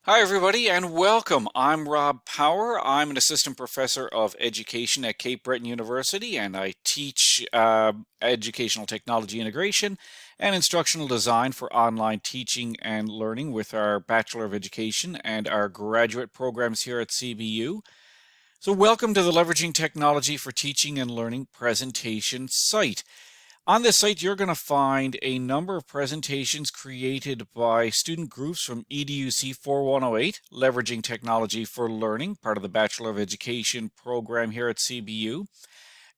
Hi, everybody, and welcome. I'm Rob Power. I'm an assistant professor of education at Cape Breton University, and I teach educational technology integration and instructional design for online teaching and learning with our Bachelor of Education and our graduate programs here at CBU. So, welcome to the Leveraging Technology for Teaching and Learning presentation site. On this site, you're going to find a number of presentations created by student groups from EDUC 4108, Leveraging Technology for Learning, part of the Bachelor of Education program here at CBU.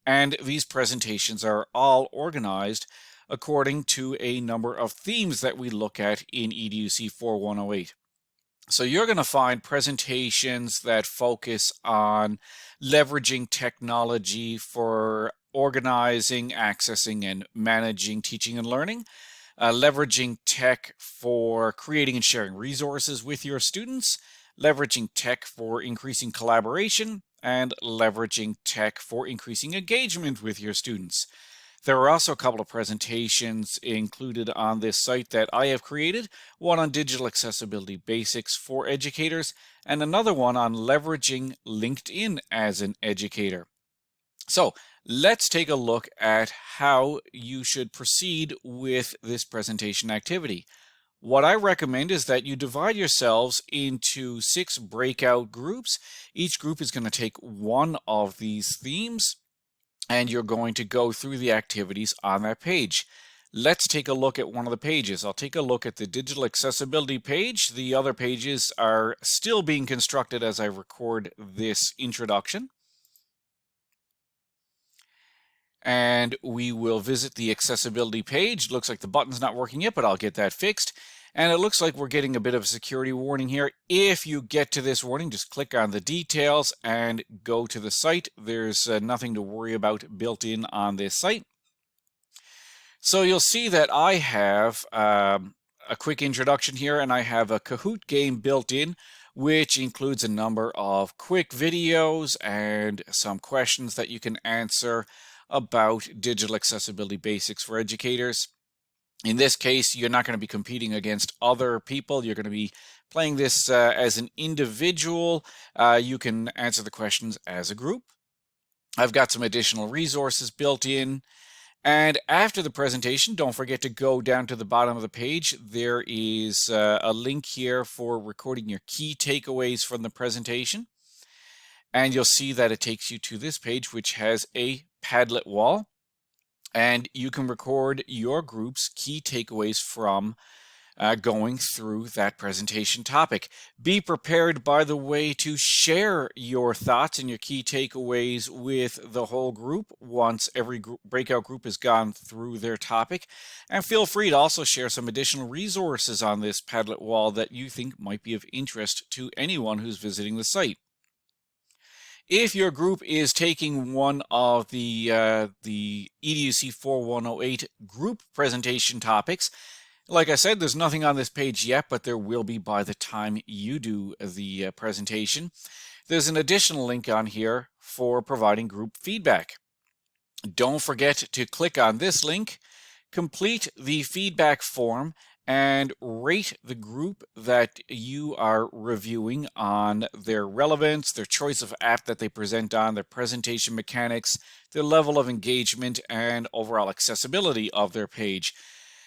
And these presentations are all organized according to a number of themes that we look at in EDUC 4108. So you're going to find presentations that focus on leveraging technology for organizing, accessing, and managing teaching and learning, leveraging tech for creating and sharing resources with your students, leveraging tech for increasing collaboration, and leveraging tech for increasing engagement with your students. There are also a couple of presentations included on this site that I have created, one on digital accessibility basics for educators, and another one on leveraging LinkedIn as an educator. So let's take a look at how you should proceed with this presentation activity. What I recommend is that you divide yourselves into 6 breakout groups. Each group is going to take one of these themes, and you're going to go through the activities on that page. Let's take a look at one of the pages. I'll take a look at the digital accessibility page. The other pages are still being constructed as I record this introduction. And we will visit the accessibility page. It looks like the button's not working yet, but I'll get that fixed. And it looks like we're getting a bit of a security warning here. If you get to this warning, just click on the details and go to the site. There's nothing to worry about built in on this site. So you'll see that I have a quick introduction here, and I have a Kahoot game built in, which includes a number of quick videos and some questions that you can answer about digital accessibility basics for educators. In this case, you're not going to be competing against other people. You're going to be playing this as an individual. You can answer the questions as a group. I've got some additional resources built in. And after the presentation, don't forget to go down to the bottom of the page. There is a link here for recording your key takeaways from the presentation. And you'll see that it takes you to this page, which has a Padlet wall. And you can record your group's key takeaways from going through that presentation topic. Be prepared, by the way, to share your thoughts and your key takeaways with the whole group once every breakout group has gone through their topic. And feel free to also share some additional resources on this Padlet wall that you think might be of interest to anyone who's visiting the site. If your group is taking one of the EDUC 4108 group presentation topics, like I said, there's nothing on this page yet, but there will be by the time you do the presentation. There's an additional link on here for providing group feedback. Don't forget to click on this link, complete the feedback form, and rate the group that you are reviewing on their relevance, their choice of app that they present on, their presentation mechanics, their level of engagement, and overall accessibility of their page.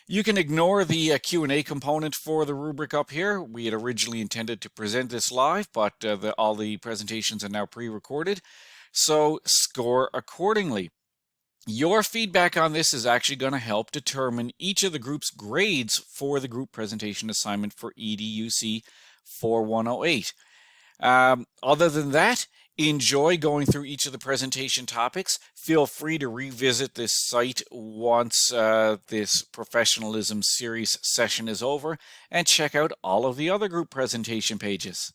You can ignore the Q&A component for the rubric up here. We had originally intended to present this live, but all the presentations are now pre-recorded, so score accordingly. Your feedback on this is actually going to help determine each of the group's grades for the group presentation assignment for EDUC 4108. Other than that, enjoy going through each of the presentation topics. Feel free to revisit this site once this professionalism series session is over, and check out all of the other group presentation pages.